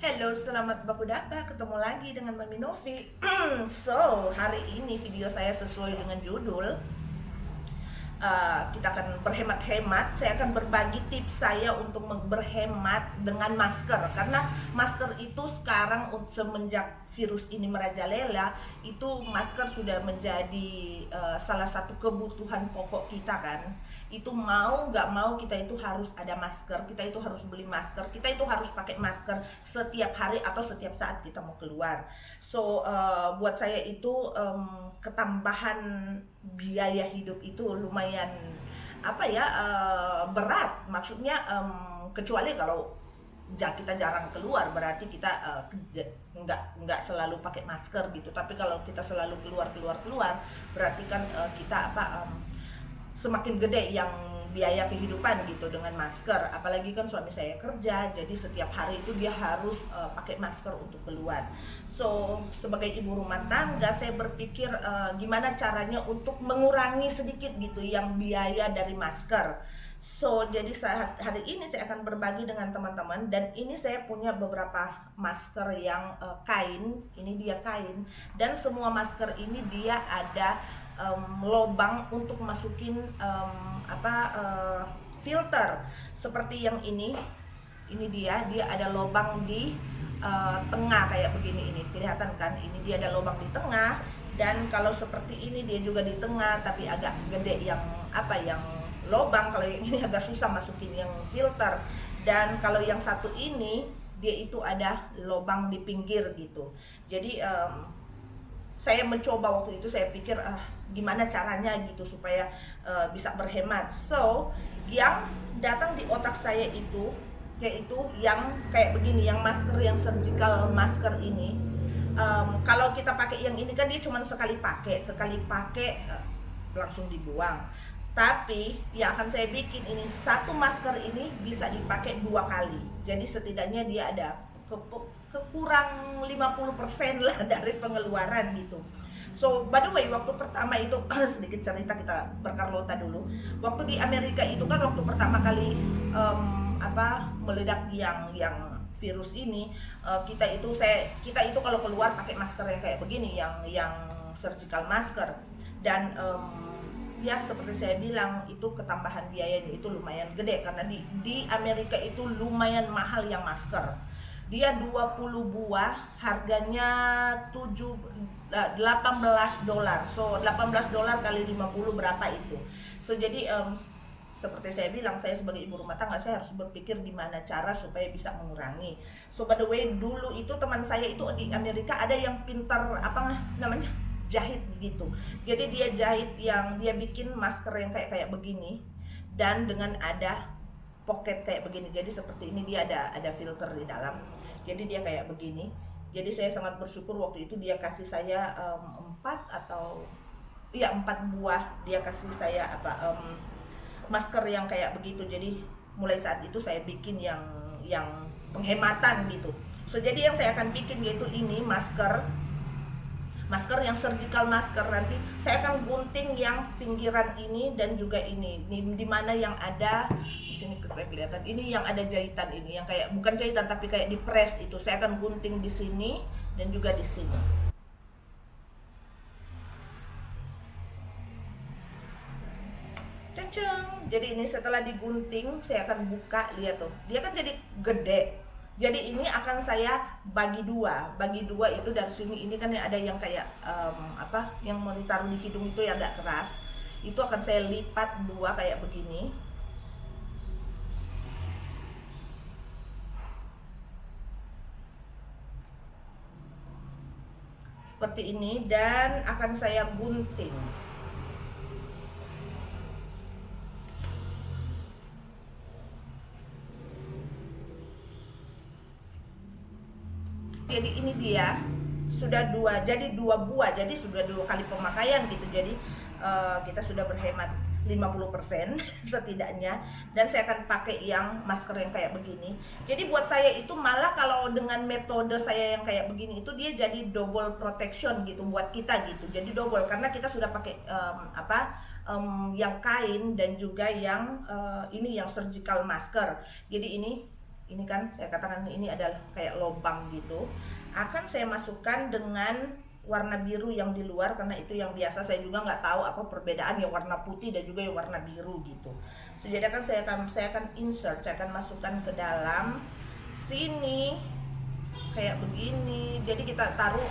Halo, selamat baku dapa. Ketemu lagi dengan Mami Novi. So, hari ini video saya sesuai dengan judul. Kita akan berhemat-hemat. Saya akan berbagi tips saya untuk berhemat dengan masker. Karena masker itu sekarang semenjak virus ini merajalela, itu masker sudah menjadi salah satu kebutuhan pokok kita kan. Itu mau nggak mau kita itu harus ada masker, kita itu harus beli masker, kita itu harus pakai masker setiap hari atau setiap saat kita mau keluar. So buat saya itu ketambahan biaya hidup itu lumayan berat. Maksudnya kecuali kalau kita jarang keluar, berarti kita nggak selalu pakai masker gitu. Tapi kalau kita selalu keluar, berarti kan semakin gede yang biaya kehidupan gitu dengan masker. Apalagi kan suami saya kerja, jadi setiap hari itu dia harus pakai masker untuk keluar. So sebagai ibu rumah tangga, saya berpikir gimana caranya untuk mengurangi sedikit gitu yang biaya dari masker. So jadi saat hari ini saya akan berbagi dengan teman-teman, dan ini saya punya beberapa masker yang kain. Ini dia kain, dan semua masker ini dia ada lobang untuk masukin filter. Seperti yang ini dia ada lobang di tengah kayak begini. Ini kelihatan kan, ini dia ada lobang di tengah. Dan kalau seperti ini dia juga di tengah, tapi agak gede yang lobang. Kalau yang ini agak susah masukin yang filter. Dan kalau yang satu ini dia itu ada lobang di pinggir gitu. Jadi saya mencoba waktu itu, saya pikir gimana caranya gitu supaya bisa berhemat. So yang datang di otak saya itu yaitu yang kayak begini, yang masker, yang surgical masker ini. Kalau kita pakai yang ini kan dia cuma sekali pakai langsung dibuang. Tapi yang akan saya bikin ini, satu masker ini bisa dipakai 2 kali. Jadi setidaknya dia ada kekurang 50% lah dari pengeluaran gitu. So by the way, waktu pertama itu sedikit cerita, kita berkarlota dulu. Waktu di Amerika itu kan waktu pertama kali meledak yang virus ini, kita itu kalau keluar pakai masker yang kayak begini, yang surgical masker. Dan ya seperti saya bilang, itu ketambahan biayanya itu lumayan gede, karena di Amerika itu lumayan mahal yang masker. Dia 20 buah harganya 18 dolar. So 18 dolar kali 50 berapa itu. So jadi seperti saya bilang, saya sebagai ibu rumah tangga, saya harus berpikir gimana cara supaya bisa mengurangi. So by the way, dulu itu teman saya itu di Amerika ada yang pintar jahit gitu. Jadi dia jahit, yang dia bikin masker yang kayak begini, dan dengan ada pocket kayak begini. Jadi seperti ini, dia ada filter di dalam. Jadi dia kayak begini. Jadi saya sangat bersyukur waktu itu dia kasih saya 4 buah dia kasih saya masker yang kayak begitu. Jadi mulai saat itu saya bikin yang penghematan gitu. So jadi yang saya akan bikin yaitu ini masker yang surgical masker. Nanti saya akan gunting yang pinggiran ini dan juga ini di mana yang ada di sini kelihatan, ini yang ada jahitan, ini yang kayak bukan jahitan tapi kayak di press itu. Saya akan gunting di sini dan juga di sini. Ceng-ceng. Jadi ini setelah digunting, saya akan buka, lihat tuh, dia kan jadi gede. Jadi ini akan saya bagi dua itu. Dari sini ini kan ada yang kayak yang mau ditaruh di hidung itu yang agak keras, itu akan saya lipat 2 kayak begini. Seperti ini, dan akan saya gunting. Jadi ini dia sudah 2 buah, jadi sudah 2 kali pemakaian gitu. Jadi kita sudah berhemat 50% setidaknya. Dan saya akan pakai yang masker yang kayak begini. Jadi buat saya itu malah, kalau dengan metode saya yang kayak begini itu, dia jadi double protection gitu buat kita gitu. Jadi double, karena kita sudah pakai yang kain dan juga yang ini yang surgical masker. Jadi ini ini kan saya katakan ini adalah kayak lubang gitu, akan saya masukkan dengan warna biru yang di luar, karena itu yang biasa. Saya juga nggak tahu apa perbedaan yang warna putih dan juga yang warna biru gitu. Jadi akan saya akan insert, saya akan masukkan ke dalam sini kayak begini. Jadi kita taruh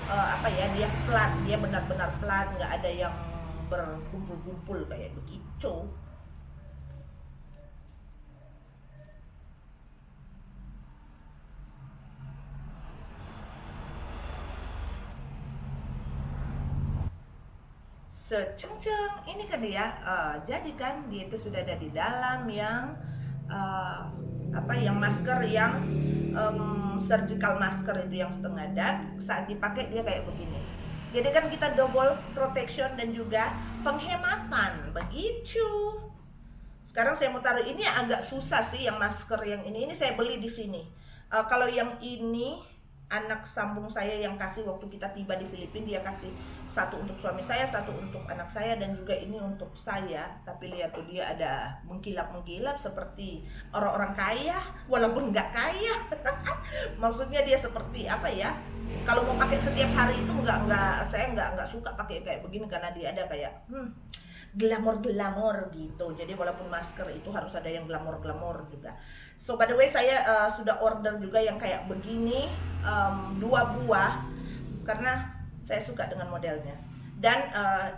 dia flat, dia benar-benar flat, nggak ada yang berkumpul-kumpul kayak begitu. Seceng-ceng, ini kan dia, jadi kan dia itu sudah ada di dalam yang yang masker yang surgical masker itu yang setengah, dan saat dipakai dia kayak begini. Jadi kan kita double protection dan juga penghematan begitu. Sekarang saya mau taruh ini, agak susah sih yang masker yang ini saya beli di sini. Kalau yang ini anak sambung saya yang kasih waktu kita tiba di Filipina, dia kasih satu untuk suami saya, satu untuk anak saya, dan juga ini untuk saya. Tapi lihat tuh, dia ada mengkilap-mengkilap seperti orang-orang kaya walaupun nggak kaya. Maksudnya dia seperti apa ya, kalau mau pakai setiap hari itu saya nggak suka pakai kayak begini, karena dia ada kayak glamor gitu. Jadi walaupun masker itu harus ada yang glamor juga. So by the way, saya sudah order juga yang kayak begini, 2 buah, karena saya suka dengan modelnya. Dan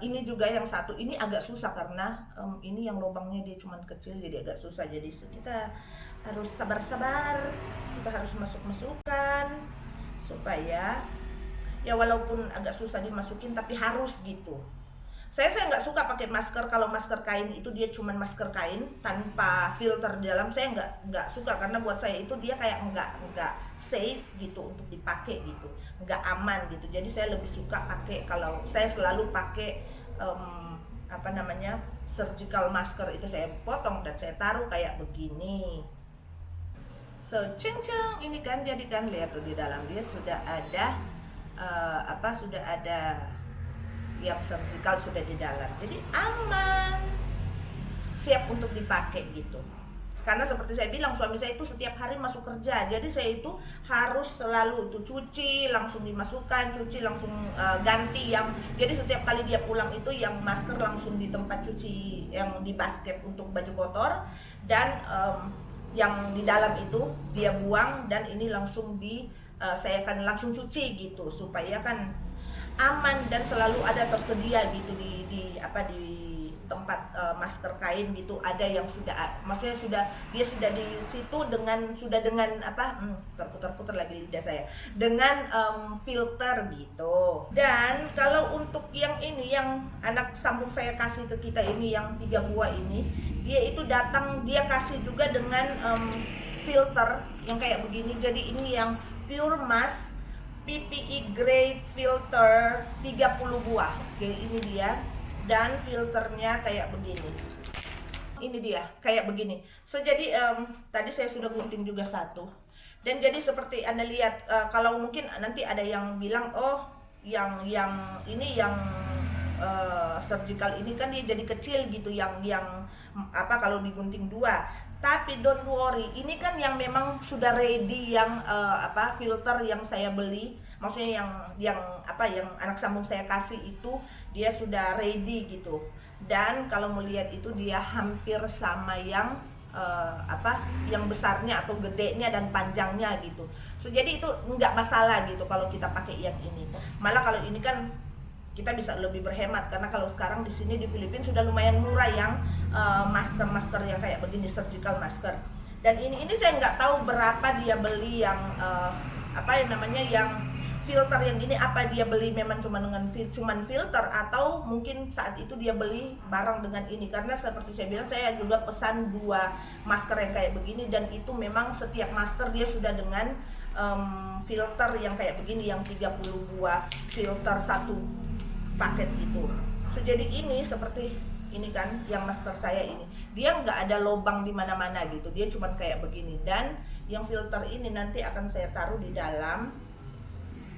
ini juga yang satu ini agak susah, karena ini yang lubangnya dia cuma kecil, jadi agak susah. Jadi kita harus sabar-sabar, kita harus masuk-masukkan supaya ya walaupun agak susah dimasukin tapi harus gitu. Saya nggak suka pakai masker kalau masker kain itu dia cuman masker kain tanpa filter di dalam. Saya nggak suka, karena buat saya itu dia kayak nggak safe gitu untuk dipakai gitu, nggak aman gitu. Jadi saya lebih suka pakai, kalau saya selalu pakai surgical masker itu saya potong dan saya taruh kayak begini. So ceng-ceng, ini kan jadi kan lihat tuh di dalam dia sudah ada sudah ada yang surgical sudah di dalam, jadi aman, siap untuk dipakai gitu. Karena seperti saya bilang, suami saya itu setiap hari masuk kerja, jadi saya itu harus selalu itu cuci langsung dimasukkan, cuci langsung ganti yang, jadi setiap kali dia pulang itu yang masker langsung di tempat cuci yang di basket untuk baju kotor, dan yang di dalam itu dia buang, dan ini langsung saya akan langsung cuci gitu, supaya kan aman dan selalu ada tersedia gitu di tempat masker kain gitu, ada yang maksudnya dia sudah di situ dengan terputar lagi lidah saya, dengan filter gitu. Dan kalau untuk yang ini yang anak sambung saya kasih ke kita ini yang 3 buah ini, dia itu datang dia kasih juga dengan filter yang kayak begini. Jadi ini yang pure mask PPE grade filter 30 buah. Oke, ini dia, dan filternya kayak begini. Ini dia kayak begini. So jadi tadi saya sudah gunting juga satu, dan jadi seperti Anda lihat, kalau mungkin nanti ada yang bilang, oh yang ini yang surgical ini kan dia jadi kecil gitu, yang kalau digunting 2. Tapi don't worry, ini kan yang memang sudah ready, yang filter yang saya beli, maksudnya yang anak sambung saya kasih itu dia sudah ready gitu. Dan kalau melihat itu dia hampir sama yang yang besarnya atau gedenya dan panjangnya gitu. So jadi itu nggak masalah gitu kalau kita pakai yang ini. Malah kalau ini kan kita bisa lebih berhemat, karena kalau sekarang di sini di Filipina sudah lumayan murah yang masker yang kayak begini, surgical masker. Dan ini saya nggak tahu berapa dia beli yang yang filter yang ini, apa dia beli memang cuman filter, atau mungkin saat itu dia beli barang dengan ini. Karena seperti saya bilang, saya juga pesan 2 masker yang kayak begini, dan itu memang setiap masker dia sudah dengan filter yang kayak begini, yang 30 buah filter satu paket gitu. So jadi ini seperti ini kan yang masker saya ini, dia nggak ada lubang di mana-mana gitu, dia cuma kayak begini. Dan yang filter ini nanti akan saya taruh di dalam,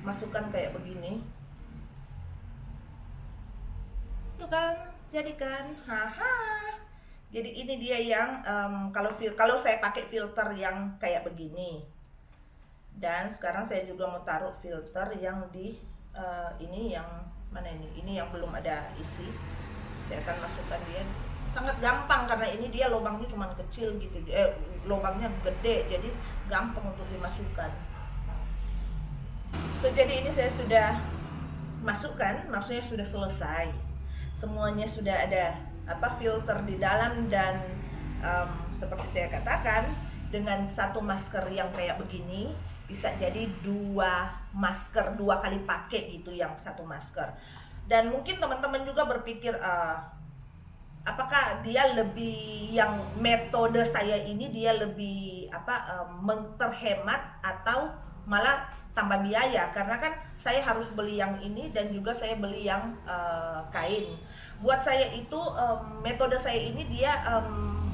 masukkan kayak begini itu kan, jadi kan Jadi ini dia yang kalau saya pakai filter yang kayak begini. Dan sekarang saya juga mau taruh filter yang di ini yang mana ini? Ini yang belum ada isi. Saya akan masukkan dia. Sangat gampang karena ini dia lubangnya cuma kecil gitu. Lubangnya gede, jadi gampang untuk dimasukkan. So jadi ini saya sudah masukkan, maksudnya sudah selesai. Semuanya sudah ada filter di dalam dan seperti saya katakan, dengan satu masker yang kayak begini bisa jadi 2 masker, 2 kali pakai gitu yang satu masker. Dan mungkin teman-teman juga berpikir apakah dia lebih, yang metode saya ini dia lebih terhemat atau malah tambah biaya, karena kan saya harus beli yang ini dan juga saya beli yang kain. Buat saya itu metode saya ini dia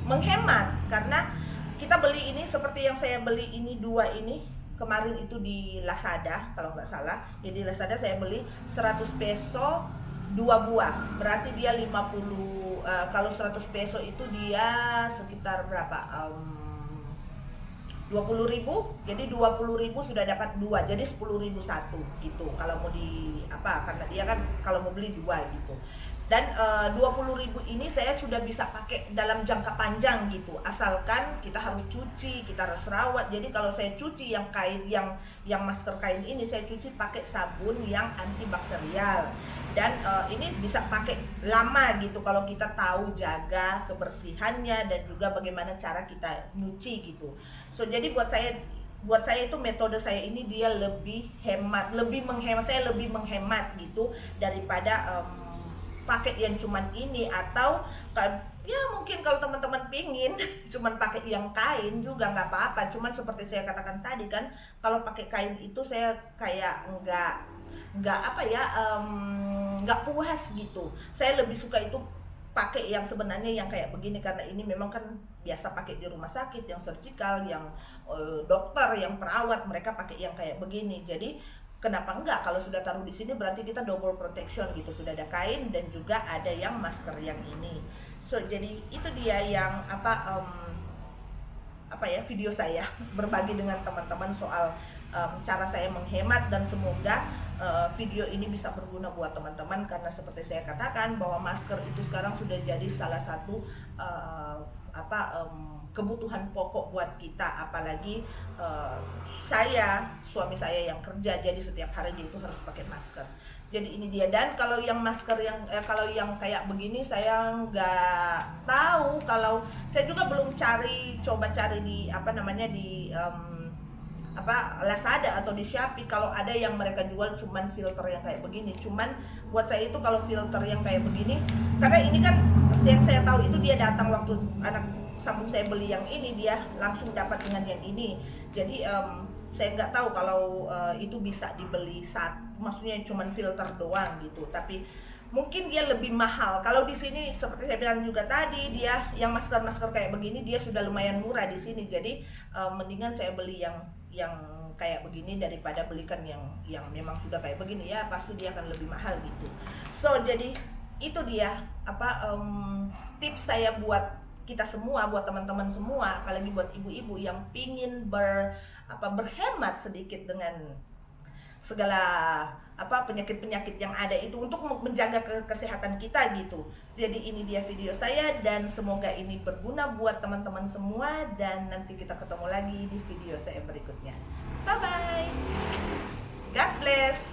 menghemat, karena kita beli ini seperti yang saya beli ini 2 ini kemarin itu di Lazada kalau nggak salah. Jadi Lazada saya beli 100 peso 2 buah, berarti dia 50, kalau 100 peso itu dia sekitar berapa, 20.000, jadi 20.000 sudah dapat 2, jadi 10.000 satu gitu kalau mau karena dia kan kalau mau beli 2 gitu. Dan 20.000 ini saya sudah bisa pakai dalam jangka panjang gitu, asalkan kita harus cuci, kita harus rawat. Jadi kalau saya cuci yang kain, yang masker kain ini saya cuci pakai sabun yang antibakterial, dan ini bisa pakai lama gitu kalau kita tahu jaga kebersihannya dan juga bagaimana cara kita nyuci gitu. So jadi buat saya itu metode saya ini dia lebih hemat, lebih menghemat gitu daripada pakai yang cuman ini, atau ya mungkin kalau teman-teman pingin cuman pakai yang kain juga nggak apa-apa. Cuman seperti saya katakan tadi kan, kalau pakai kain itu saya kayak nggak puas gitu. Saya lebih suka itu pakai yang sebenarnya yang kayak begini, karena ini memang kan biasa pakai di rumah sakit, yang surgical, yang dokter, yang perawat, mereka pakai yang kayak begini. Jadi kenapa enggak, kalau sudah taruh di sini berarti kita double protection gitu, sudah ada kain dan juga ada yang masker yang ini. So jadi itu dia yang video saya berbagi dengan teman-teman soal cara saya menghemat, dan semoga video ini bisa berguna buat teman-teman, karena seperti saya katakan bahwa masker itu sekarang sudah jadi salah satu kebutuhan pokok buat kita, apalagi suami saya yang kerja, jadi setiap hari dia itu harus pakai masker. Jadi ini dia. Dan kalau yang masker kalau yang kayak begini saya nggak tahu, kalau saya juga belum coba cari di Lazada atau di Shopee kalau ada yang mereka jual cuman filter yang kayak begini. Cuman buat saya itu kalau filter yang kayak begini, karena ini kan yang saya tahu itu dia datang waktu anak sambung saya beli yang ini, dia langsung dapat dengan yang ini. Jadi saya nggak tahu kalau itu bisa dibeli maksudnya cuman filter doang gitu, tapi mungkin dia lebih mahal. Kalau di sini seperti saya bilang juga tadi, dia yang masker kayak begini dia sudah lumayan murah di sini. Jadi mendingan saya beli yang kayak begini daripada belikan yang memang sudah kayak begini, ya pasti dia akan lebih mahal gitu. So jadi itu dia tips saya buat kita semua, buat teman-teman semua, apalagi buat ibu-ibu yang pingin berhemat sedikit dengan segala penyakit-penyakit yang ada itu, untuk menjaga kesehatan kita gitu. Jadi ini dia video saya, dan semoga ini berguna buat teman-teman semua, dan nanti kita ketemu lagi di video saya berikutnya. Bye bye, God bless.